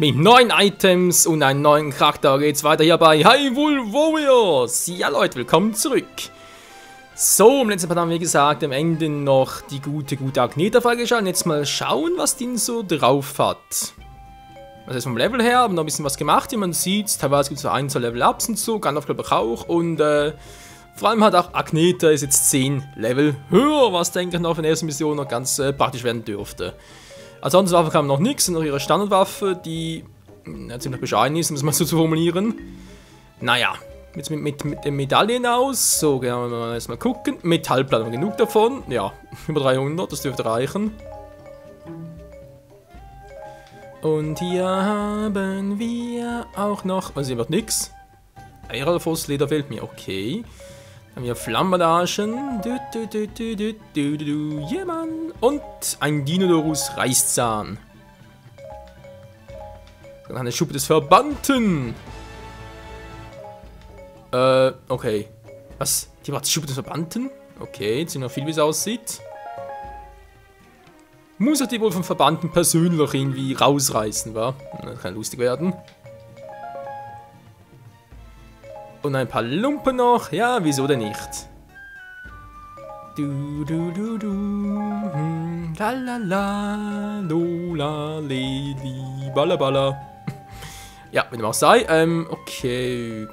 Mit neuen Items und einem neuen Charakter geht's weiter hier bei Hyrule Warriors. Ja Leute, willkommen zurück. So, im letzten Part haben wir gesagt, am Ende noch die gute Agnetha freigeschaltet. Jetzt mal schauen, was die so drauf hat. Also jetzt vom Level her, haben noch ein bisschen was gemacht, wie man sieht. Teilweise gibt es so 1, 2 Level-Ups und so, Gandalf glaube ich auch. Und vor allem hat auch Agnetha ist jetzt 10 Level höher, was denke ich noch von der ersten Mission noch ganz praktisch werden dürfte. Ansonsten Waffe kam noch nichts, noch ihre Standardwaffe, die ziemlich bescheiden ist, um es mal so zu formulieren. Naja, jetzt mit den Medaillen aus. So, gehen wir jetzt mal gucken. Metallplatten, genug davon. Ja, über 300, das dürfte reichen. Und hier haben wir auch noch, also hier wird nichts. Aeralfoss-Leder fehlt mir, okay. Dann haben wir Flammenbandagen. Yeah, Mann. Und ein Dinodorus Reißzahn. Dann eine Schuppe des Verbannten. Okay. Was? Die war die Schuppe des Verbannten? Okay, jetzt sehen wir noch viel, wie es aussieht. Muss er die wohl vom Verbannten persönlich irgendwie rausreißen, wa? Das kann lustig werden. Und ein paar Lumpen noch. Ja, wieso denn nicht? Lalala, lola, leli, ballaballa. Ja, wie dem auch sei. Okay.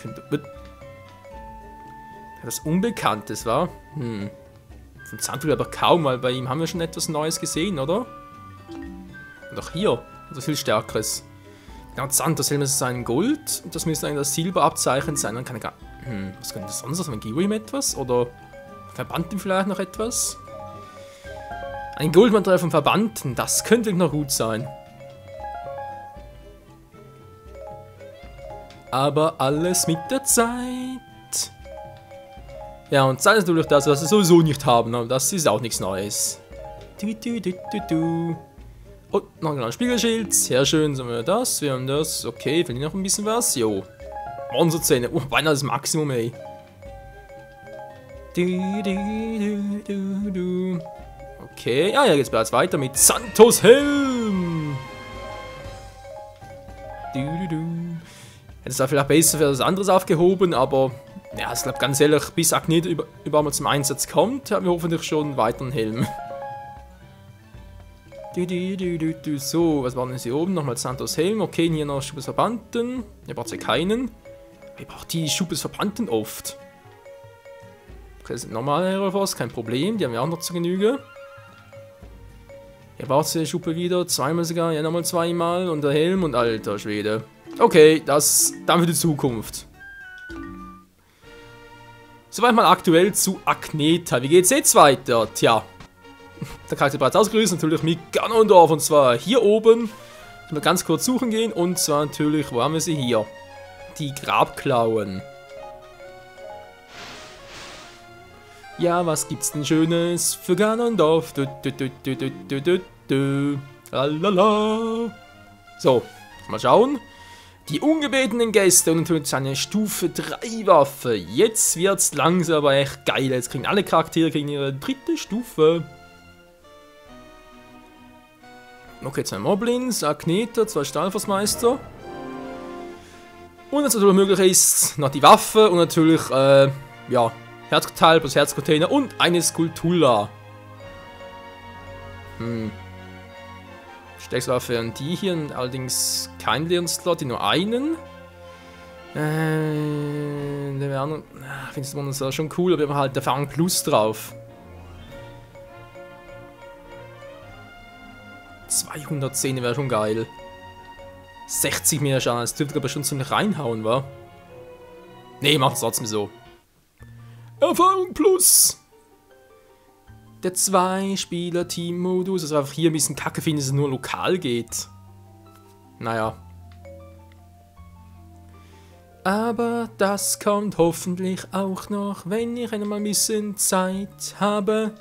Das Unbekanntes war. Von Zantul aber kaum, weil bei ihm haben wir schon etwas Neues gesehen, oder? Und auch hier. Also viel Stärkeres. Genau, Santos-Helm ist ein Gold. Das müsste eigentlich das Silberabzeichen sein. Dann kann ich gar. Was könnte das sonst sein? Girim etwas? Oder Verbannten vielleicht noch etwas? Ein Goldmaterial vom Verbannten. Das könnte noch gut sein. Aber alles mit der Zeit. Ja, und Zeit ist natürlich das, was wir sowieso nicht haben. Aber das ist auch nichts Neues. Und noch ein Spiegelschild, sehr schön, so haben wir das, okay, fehlt noch ein bisschen was, jo. Monsterzähne, beinahe das Maximum, ey. Okay, ja, geht's bereits weiter mit Santos Helm. Hätte es da vielleicht besser für was anderes aufgehoben, aber ja, ich glaube ganz ehrlich, bis Agnetha überhaupt mal zum Einsatz kommt, haben wir hoffentlich schon einen weiteren Helm. So, was war denn hier oben? Nochmal Santos Helm. Okay, hier noch Schuppe des Verbannten. Hier braucht es ja keinen. Ich brauche die Schuppe des Verbannten oft. Okay, das sind normale Aeroforce, kein Problem. Die haben wir auch noch zu Genüge. Hier braucht es die Schuppe wieder. Zweimal sogar. Ja, nochmal zweimal. Und der Helm und alter Schwede. Okay, das dann für die Zukunft. Soweit mal aktuell zu Agnetha. Wie geht's jetzt weiter? Tja. Der Charakter bereits ausgerüstet, natürlich mit Ganondorf, und zwar hier oben. Ich will ganz kurz suchen gehen, und zwar natürlich, wo haben wir sie hier? Die Grabklauen. Ja, was gibt's denn Schönes für Ganondorf? Lalala. So, mal schauen. Die ungebetenen Gäste und natürlich eine Stufe 3 Waffe. Jetzt wird's langsam aber echt geil. Jetzt kriegen alle Charaktere ihre dritte Stufe. Okay, 2 Moblins, Agnetha, 2 Stahlforstmeister. Und was natürlich möglich ist, noch die Waffe und natürlich, ja, Herzteil plus Herzcontainer und eine Skulptura. Steckswaffe und die hier, allerdings kein Leon-Slot, die nur einen. Der andere, finde ich das schon cool, aber wir haben halt Erfahrung Plus drauf. 210 wäre schon geil. 60 mehr Schaden, das dürfte aber schon ziemlich reinhauen, wa? Nee, macht es trotzdem so. Erfahrung Plus! Der 2-Spieler-Team-Modus, also einfach hier ein bisschen kacke finde, dass es nur lokal geht. Naja. Aber das kommt hoffentlich auch noch, wenn ich einmal ein bisschen Zeit habe.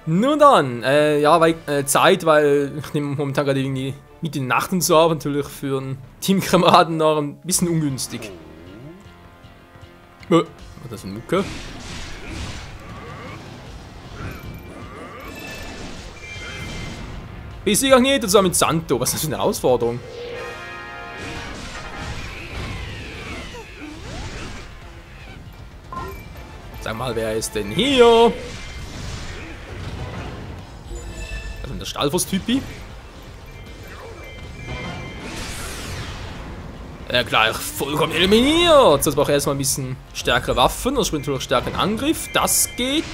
Nun dann, ja, weil, Zeit, weil ich nehme momentan gerade irgendwie mit den Nacht und so auf, natürlich für einen Teamkameraden noch ein bisschen ungünstig. Das ist eine Mucke. Besiege Agneta zusammen mit Santo. Was ist das für eine Herausforderung? Sag mal, wer ist denn hier? Also der Stahlfuß-Typi. Gleich vollkommen eliminiert. Jetzt brauche ich erstmal ein bisschen stärkere Waffen. Das spielt natürlich stärkeren Angriff. Das geht.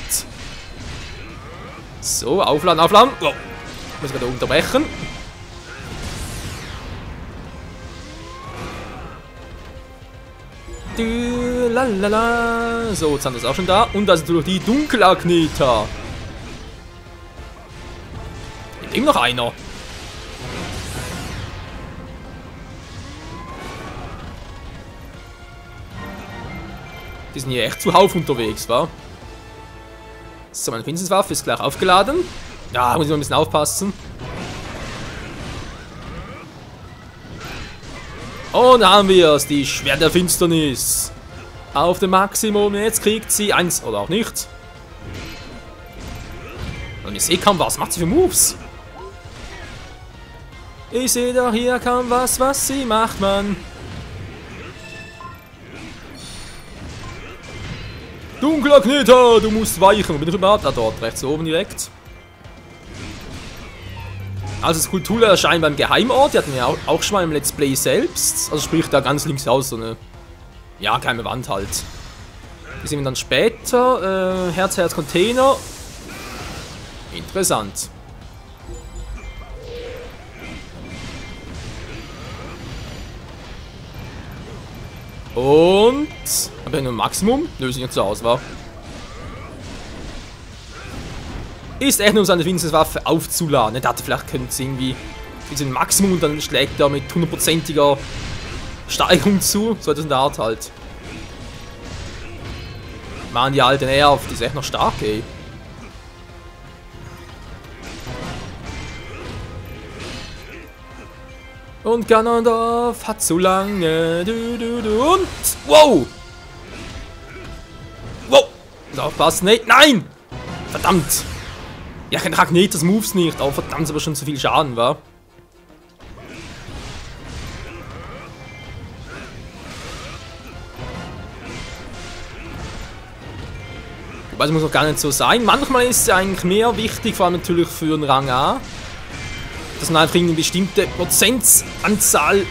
So, aufladen, aufladen. Oh, muss gerade unterbrechen. Lalala. So, jetzt haben wir es auch schon da. Und da ist natürlich die Dunkelagneta. Mit ihm noch einer. Die sind hier echt zuhauf unterwegs, wa? So, meine Finsterniswaffe ist gleich aufgeladen. Ja, muss ich noch ein bisschen aufpassen. Und da haben wir es, die Schwert der Finsternis. Auf dem Maximum, jetzt kriegt sie eins oder auch nicht. Und ich sehe kaum was, macht sie für Moves? Ich sehe doch hier kaum was sie macht, Mann. Dunkler Kneter, du musst weichen. Wo bin ich überhaupt? Ah, dort, rechts oben direkt. Also Skulptur erscheint beim Geheimort. Die hatten wir auch schon mal im Let's Play selbst. Also sprich da ganz links aus so eine... Ja, geheime Wand halt. Die sehen wir dann später. Herz, Container. Interessant. Und... Habe ich nur ein Maximum? Nö, sieht nicht so aus, wa? Ist echt nur, um seine Finsterniswaffe aufzuladen. Ich dachte, vielleicht könnte es irgendwie ein Maximum und dann schlägt er mit 100%iger Steigerung zu. So etwas in der Art halt. Mann, die alte Nerv, die ist echt noch stark, ey. Und Ganondorf hat zu lange. Und. Wow! Wow! Muss aufpassen. Nee, nein! Verdammt! Ja, ich kann Agnetas Moves nicht, aber verdammt, ist aber schon zu viel Schaden, wa? Wobei, das muss noch gar nicht so sein. Manchmal ist es ja eigentlich mehr wichtig, vor allem natürlich für einen Rang A, dass man einfach eine bestimmte Prozentanzahl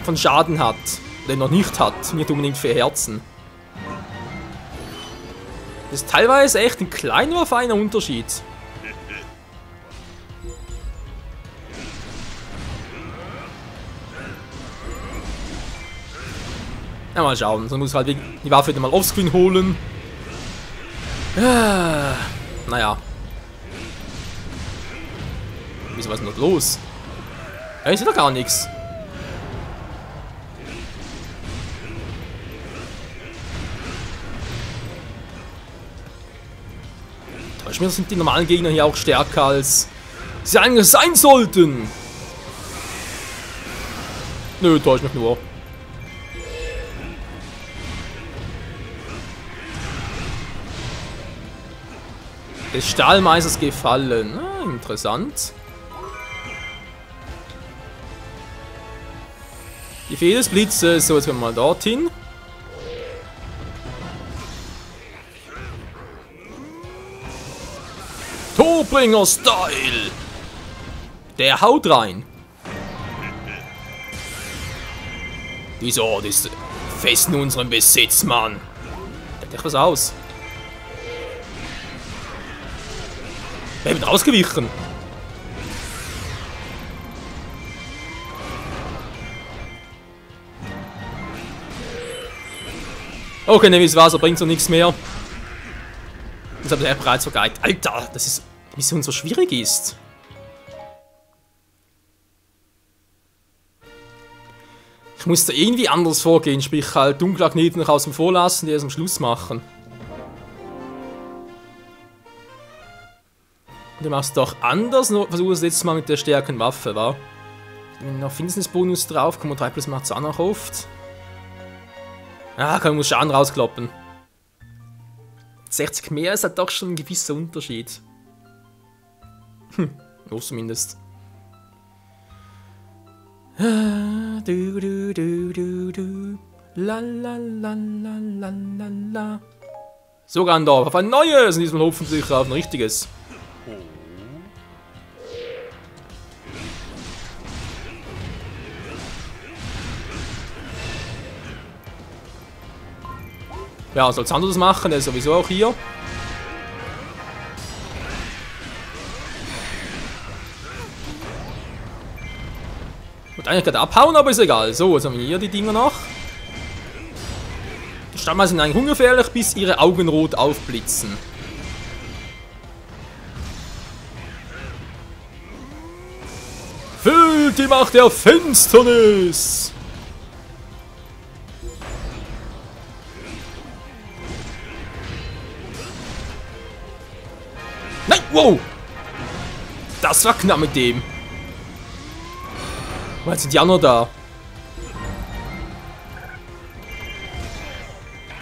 von Schaden hat, den noch nicht hat, nicht unbedingt für Herzen. Das ist teilweise echt ein kleiner, aber feiner Unterschied. Ja, mal schauen, dann muss halt die Waffe wieder mal offscreen holen. Naja. Wieso, was ist denn dort los? Ja, ich sehe doch gar nichts. Täusch mir, sind die normalen Gegner hier auch stärker als sie eigentlich sein sollten. Nö, täusch mich nur. Des Stahlmeisters gefallen. Ah, interessant. Die Fee des Blitzes. So, jetzt gehen wir mal dorthin. Torbringer-Style. Der haut rein. Dieser Ort ist fest in unserem Besitz, Mann. Der hat echt was aus. Er wird rausgewichen. Okay, ne, wie es Wasser bringt so nichts mehr. Das habe ich bereits vergeigt. Alter, das ist, die Mission so schwierig ist. Ich muss da irgendwie anders vorgehen, sprich halt Dunkelagneten noch außen vor lassen, die erst am Schluss machen. Du machst doch anders, nur versuch es jetzt mal mit der stärkeren Waffe, wa? Wenn noch Finsternisbonus drauf, Kommo 3 plus macht es auch noch oft. Ah, kann man Schaden rauskloppen. 60 mehr ist halt doch schon ein gewisser Unterschied. Los zumindest. Du, du, du, du, du. La, la, la, la, la, la, la. So, Gandalf, auf ein neues und diesmal hoffentlich auf ein richtiges. Ja, soll Xander das machen? Der ist sowieso auch hier. Ich wollte eigentlich gerade abhauen, aber ist egal. So, jetzt haben wir hier die Dinger noch. Die Stammeier sind eigentlich ungefährlich, bis ihre Augen rot aufblitzen. Füllt die Macht der Finsternis! Nein, wow! Das war knapp mit dem. Jetzt sind die auch noch da.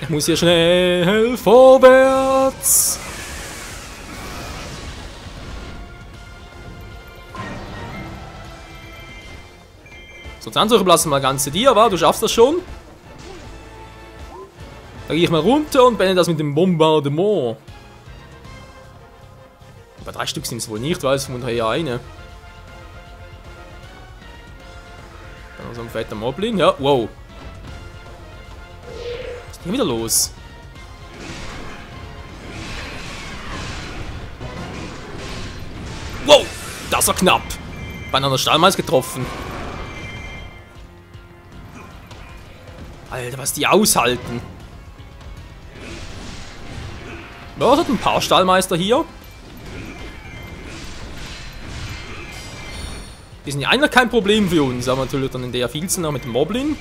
Ich muss hier schnell vorwärts. So, dann lassen wir ganze dir, aber du schaffst das schon. Da gehe ich mal runter und beende das mit dem Bombardement. Aber 3 Stück sind es wohl nicht, weil es von daher eine. Dann so ein fetter Moblin, ja, wow. Was ist denn wieder los? Wow, das war knapp. Bei einer Stahlmeiß getroffen. Alter, was die aushalten. Ja, es hat ein paar Stahlmeister hier. Die sind ja eigentlich kein Problem für uns, aber natürlich dann in der Vielzahl noch mit dem Moblin.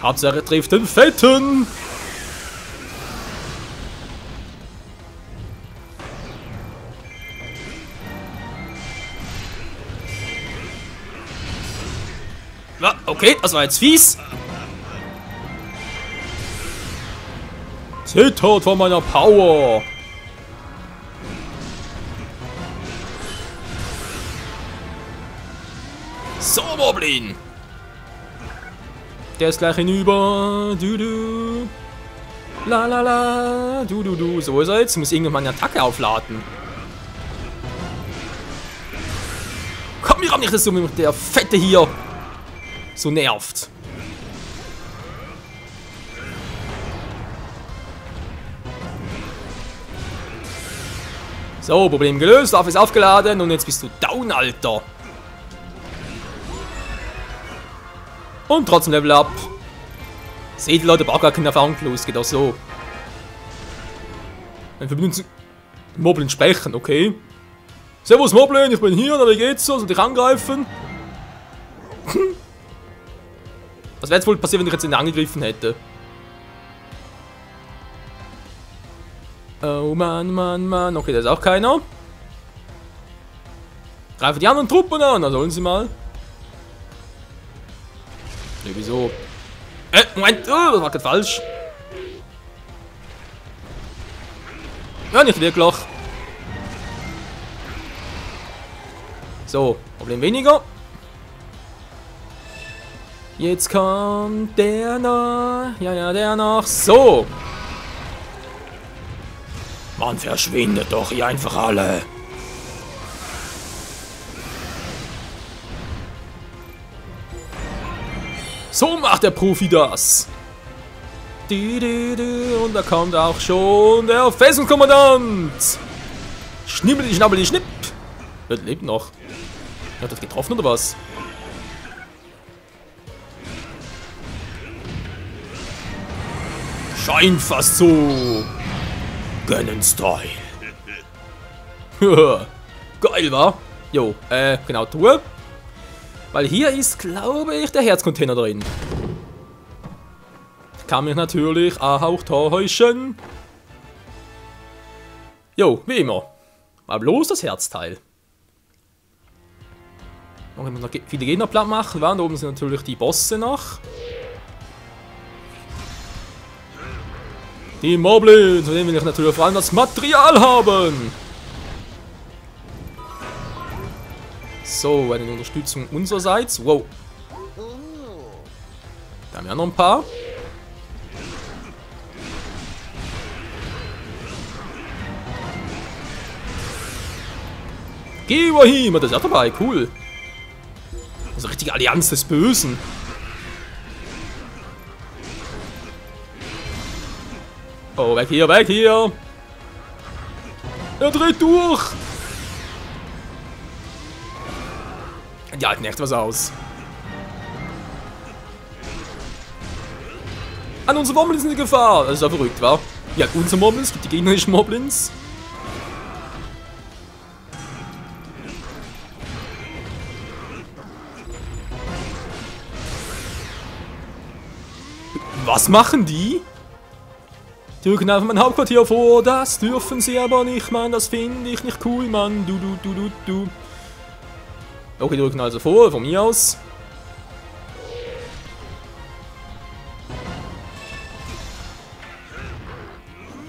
Hauptsache trifft den Fetten! Ja, okay, das war jetzt fies. Zittert von meiner Power. So, Moblin. Der ist gleich hinüber. Du, du. La, la, la. Du, du, du. So ist er jetzt. Muss irgendwann meine Attacke aufladen. Komm mir auch nicht, dass du mit der Fette hier so nervt. So, Problem gelöst. Waffe ist aufgeladen und jetzt bist du down, Alter. Und trotzdem Level Up. Seht ihr, Leute, braucht gar keine Erfahrung plus, geht auch so. Wenn wir mit Moblin sprechen, okay. Servus Moblin, ich bin hier, na wie geht's so? Soll ich angreifen? Was wäre jetzt wohl passiert, wenn ich jetzt ihn angegriffen hätte? Oh Mann, Mann, Mann. Okay, da ist auch keiner. Greifen die anderen Truppen an, also holen sie mal. Ne, wieso? Moment, das war gerade falsch. Ja, nicht wirklich. So, Problem weniger. Jetzt kommt der noch. Ja, der noch. So. Man verschwindet doch hier einfach alle. So macht der Profi das. Und da kommt auch schon der Felsenkommandant. Schnibbeli, schnabbeli, schnipp. Der lebt noch. Hat das getroffen oder was? Scheint fast so. Gönnen-Style. Geil, wa? Jo, genau, Truhe. Weil hier ist, glaube ich, der Herzcontainer drin. Ich kann mich natürlich auch täuschen. Jo, wie immer. Mal bloß das Herzteil. Noch viele Gegner platt machen. Und oben sind natürlich die Bosse noch. Die Moblins, von denen will ich natürlich vor allem das Material haben. So, eine Unterstützung unsererseits. Wow. Da haben wir noch ein paar. Geh mal hin, das ist auch dabei, cool. Das ist eine richtige Allianz des Bösen. Oh, weg hier, weg hier. Er dreht durch. Die halten echt was aus. An unsere Moblins in Gefahr. Das ist ja verrückt, wa? Ja, unsere Moblins, gibt die gegnerischen Moblins. Was machen die? Die rücken einfach mein Hauptquartier vor. Das dürfen sie aber nicht, Mann. Das finde ich nicht cool, Mann. Du. Okay, die rücken also vor, von mir aus.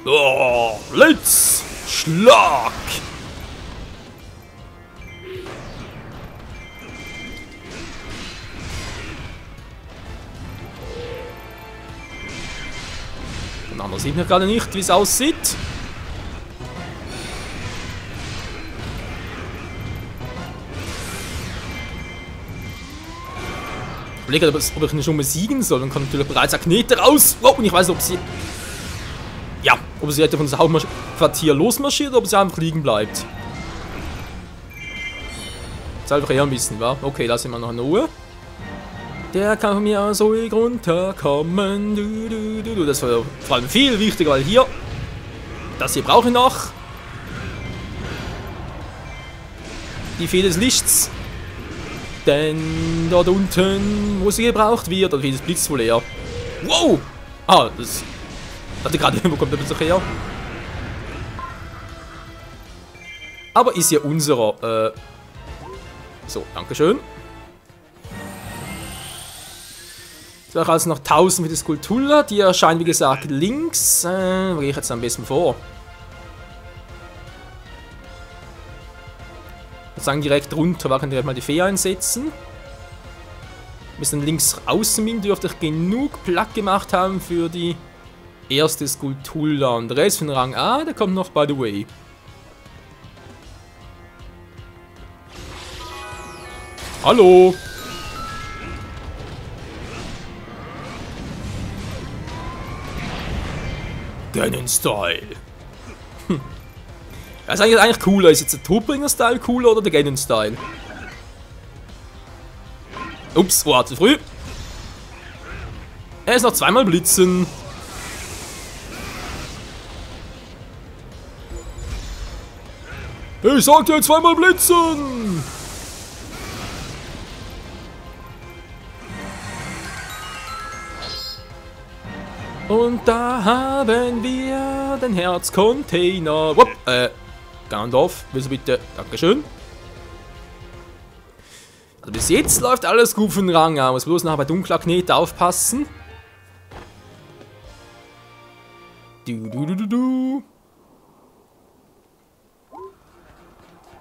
Oh, Blitz! Schlag! Der andere sieht mir gerade nicht, wie es aussieht. Ich überlege, ob ich ihn schon besiegen soll. Dann kommt natürlich bereits Agnete raus. Oh, und ich weiß nicht, ob sie... Ja, ob sie von das Hauptquartier losmarschiert oder ob sie einfach liegen bleibt. Ist einfach eher ein bisschen, wa? Okay, lassen wir noch in Ruhe. Der kann von mir so runterkommen. Du. Das war vor allem viel wichtiger, weil hier... Das hier brauche ich noch. Die Fee des Lichts. Denn dort unten, wo sie gebraucht wird, da wird das Blitz wohl eher. Wow! Ah, das... Dachte gerade, wo kommt der Blitz her? Aber ist ja unserer, So, dankeschön. Jetzt wäre also noch 1000 für die Skulltula. Die erscheinen, wie gesagt, links. Wo gehe ich jetzt am besten vor? Ich würde sagen, direkt runter, wir können direkt mal die Fee einsetzen. Ein bisschen links außen hin dürfte ich genug Platt gemacht haben für die erste Skulltula. Und der Rest von Rang A, der kommt noch, by the way. Hallo! Ganon-Style. Das ist eigentlich cooler. Ist jetzt der Todbringer-Style cooler oder der Ganon-Style? Ups, oh, zu früh. Er ist noch zweimal blitzen. Ich sag dir zweimal blitzen! Und da haben wir den Herzcontainer. Wupp, Gandalf, willst du bitte? Dankeschön. Also bis jetzt läuft alles gut für den Rang. Muss bloß noch bei dunkler Knete aufpassen.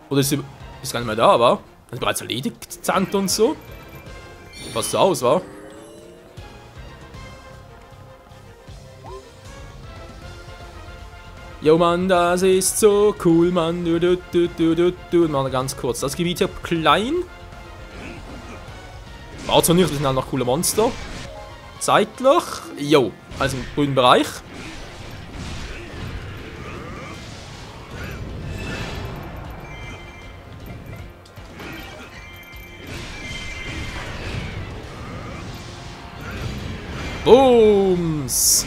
Oder ist gar nicht mehr da, wa? Ist bereits erledigt, Zant und so. Passt so aus, wa? Jo Mann, das ist so cool, Mann. Mal ganz kurz. Das Gebiet hier klein. War zwar nicht, das sind halt noch coole Monster. Zeitlich. Jo, also im grünen Bereich. Booms.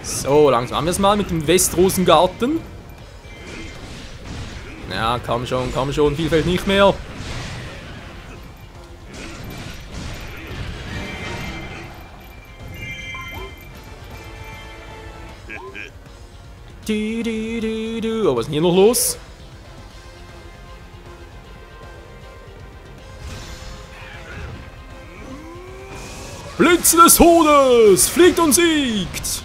So, langsam haben wir es mal mit dem Westrosengarten. Ja, komm schon, viel fällt nicht mehr. Oh, was ist denn hier noch los? Blitze des Todes! Fliegt und siegt!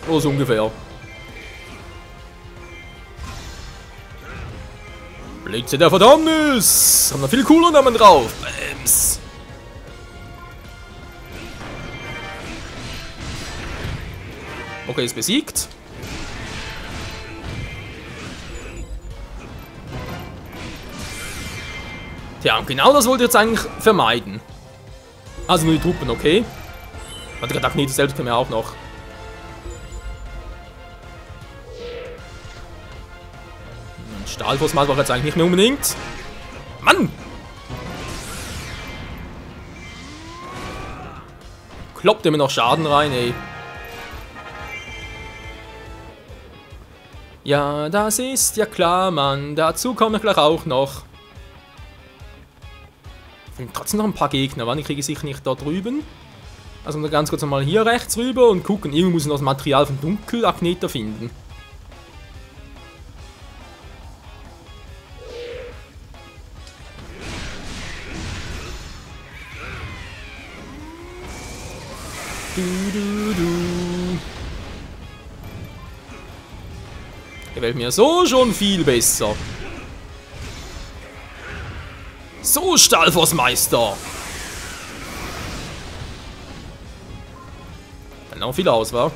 Oder so ungefähr. Blitze der Verdammnis! Haben noch viel cooler Namen drauf. Bams! Okay, ist besiegt. Tja, genau das wollte ich jetzt eigentlich vermeiden. Also nur die Truppen, okay. Warte, gerade Agnetos selbst können wir auch noch. Stahlforce macht jetzt eigentlich nicht mehr unbedingt. Mann! Kloppt immer noch Schaden rein, ey. Ja, das ist ja klar, Mann. Dazu komme ich gleich auch noch. Ich finde trotzdem noch ein paar Gegner. Wann kriege ich sicher nicht da drüben? Also ganz kurz mal hier rechts rüber und gucken. Irgendwo muss ich noch das Material von Dunkelagneter finden. Gefällt mir so schon viel besser. So, Stahlforce-Meister. Kann auch viel aus, wa?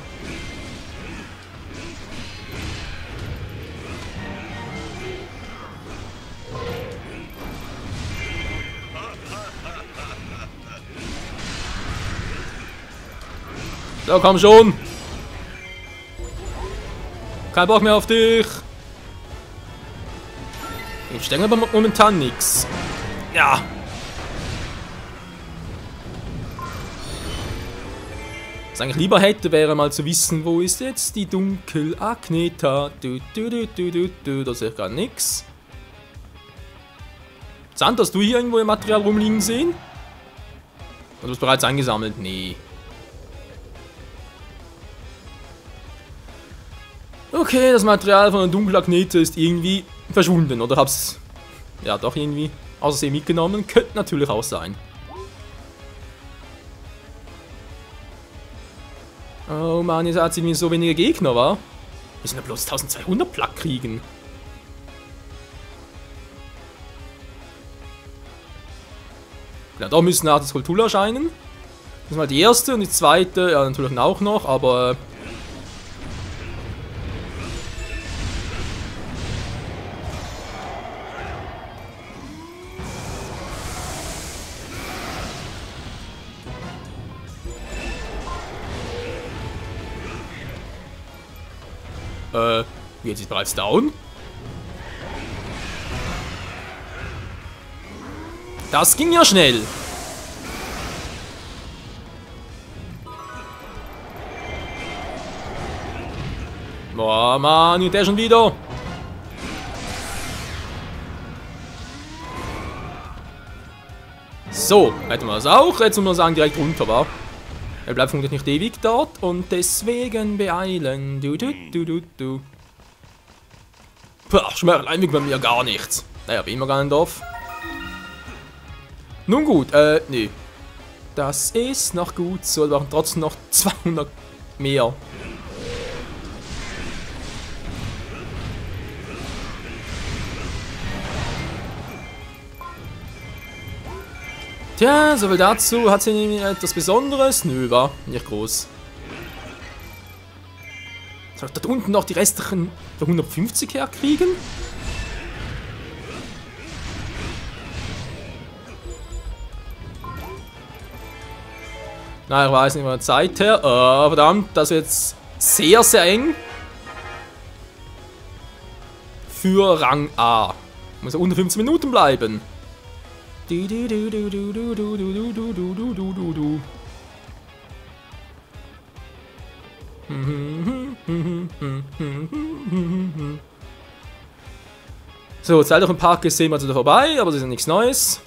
So, komm schon. Kein Bock mehr auf dich. Ich denke aber momentan nichts. Ja. Was ich eigentlich lieber hätte, wäre mal zu wissen, wo ist jetzt die Dunkelagneta. Da sehe ich gar nichts. Sand, hast du hier irgendwo im Material rumliegen sehen? Oder du hast bereits eingesammelt? Nee. Okay, das Material von der Dunkelagnete ist irgendwie verschwunden. Oder hab's, ja doch irgendwie außersehen mitgenommen. Könnte natürlich auch sein. Oh Mann, jetzt hat sie mir so wenige Gegner, wa? Wir müssen ja bloß 1200 Plack kriegen. Ja, da müssen Art des Kultur erscheinen. Das ist mal die erste und die zweite, ja natürlich auch noch, aber... Jetzt ist bereits down. Das ging ja schnell. Boah, Mann, und der schon wieder. So, hätten wir das auch. Jetzt muss man sagen, direkt runter, war. Er bleibt vermutlich nicht ewig dort und deswegen beeilen. Du. Puh, schmeckt eigentlich bei mir gar nichts. Naja, bin immer gar nicht drauf. Nun gut, nö. Das ist noch gut so, wir brauchen trotzdem noch 200 mehr. Tja, soviel dazu. Hat sie etwas Besonderes? Nö, war nicht groß. Soll ich dort unten noch die restlichen 150 herkriegen? Na, ich weiß nicht von der Zeit her. Verdammt, das ist jetzt sehr, sehr eng. Für Rang A. Muss ja unter 15 Minuten bleiben. So, Zeit auf dem Park ist sehen wir da vorbei, aber das ist ja nichts Neues.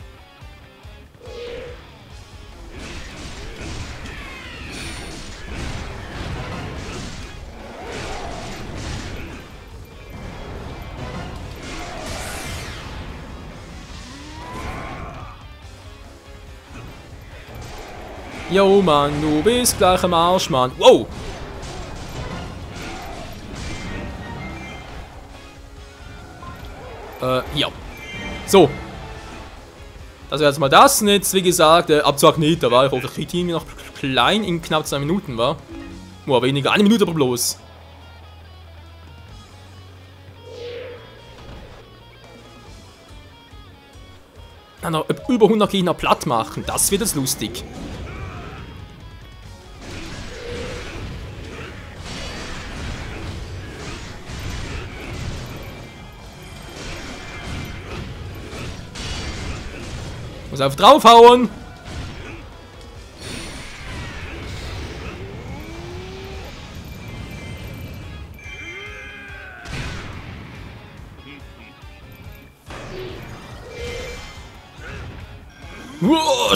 Jo, Mann, du bist gleich am Arsch, Mann. Wow! Ja. So. Das wäre jetzt mal das. Und jetzt, wie gesagt, ab zur Agneta war. Ich hoffe, ich kriege ihn noch klein in knapp 2 Minuten, war. Nur weniger. 1 Minute aber bloß. Noch über 100 Gegner platt machen. Das wird jetzt lustig. Muss auf draufhauen.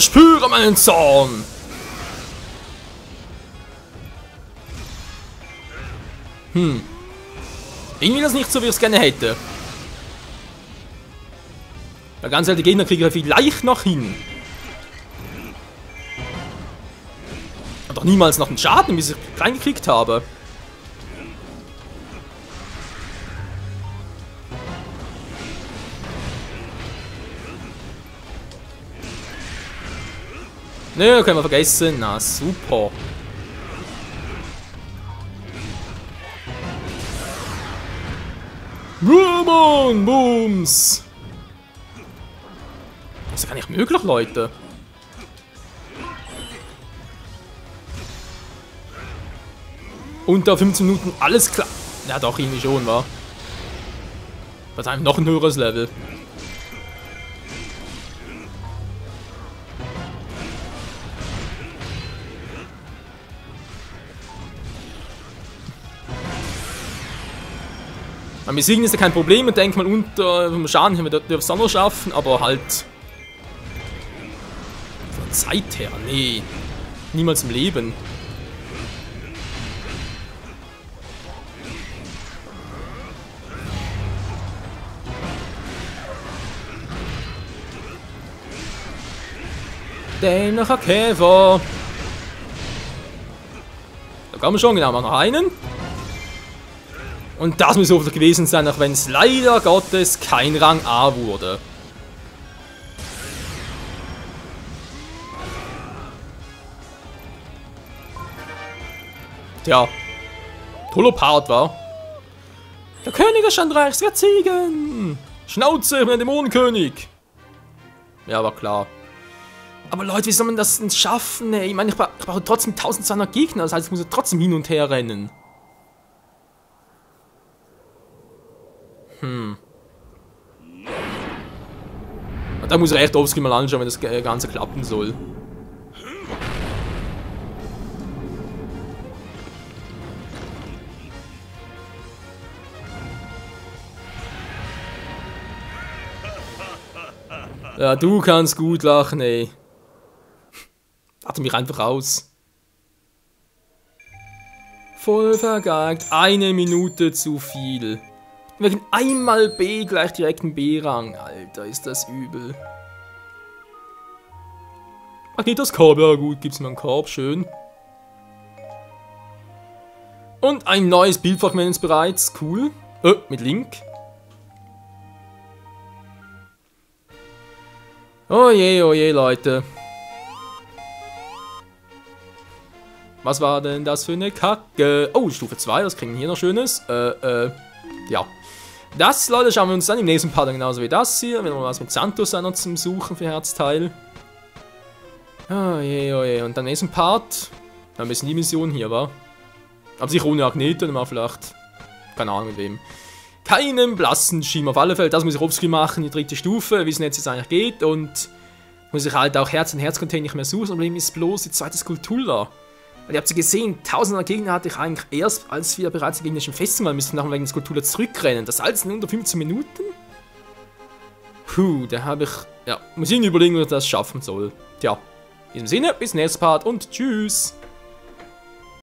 Spüre meinen Zorn. Irgendwie das nicht so, wie ich es gerne hätte. Der ganz alte Gegner kriege ich vielleicht noch hin. Und doch niemals noch einen Schaden, bis ich klein gekriegt habe. Ne, können wir vergessen. Na, super. Mann, Booms. Das ist gar nicht möglich, Leute. Unter 15 Minuten alles klar. Ja, doch, irgendwie schon, wa? Was einem noch ein höheres Level. Beim Besiegen ist ja kein Problem, ich denke mal unter dem Schaden können wir das noch schaffen, aber halt von der Zeit her, nee, niemals im Leben. Dämlicher Käfer. Da kann man schon, genau, mal noch einen. Und das muss hoffentlich gewesen sein, auch wenn es leider Gottes kein Rang A wurde. Tja, toller Part war. Der König des Schandreichs wird siegen! Schnauze, ich bin der Dämonenkönig! Ja, war klar. Aber Leute, wie soll man das denn schaffen, ey? Ich meine, ich brauche trotzdem 1200 Gegner, das heißt, ich muss trotzdem hin und her rennen. Und da muss ich echt offscreen mal anschauen, wenn das Ganze klappen soll. Ja, du kannst gut lachen, ey. Warte mich einfach aus. Voll vergeigt. 1 Minute zu viel. Wegen einmal B gleich direkt ein B-Rang. Alter, ist das übel. Ach, geht das Korb? Ja gut, gibt's mir einen Korb, schön. Und ein neues Bildfragment bereits, cool. Mit Link. Oh je, Leute. Was war denn das für eine Kacke? Oh, Stufe 2, das kriegen wir hier noch Schönes. Ja. Das, Leute, schauen wir uns dann im nächsten Part genauso wie das hier. Wenn wir was mit Santos noch zum Suchen für Herzteil. Oh je. Und dann im nächsten Part. Dann ein bisschen die Mission hier, wa? Aber sicher ohne Agneta, dann mal vielleicht. Keine Ahnung mit wem. Keinen blassen Schimmer. Auf alle Fälle, das muss ich offscreen machen, die 3. Stufe, wie es jetzt eigentlich geht. Und muss ich halt auch Herz und Herzcontainer nicht mehr suchen. Das Problem ist bloß die 2. Skulptur. Weil ihr habt ja gesehen, 1000er Gegner hatte ich eigentlich erst, als wir bereits die gegnerischen Festung waren, müssen nachher wegen der Skulptur zurückrennen. Das alles in unter 15 Minuten? Puh, da habe ich... Ja, muss ich überlegen, wie ich das schaffen soll. Tja, in diesem Sinne, bis nächstes Part und tschüss!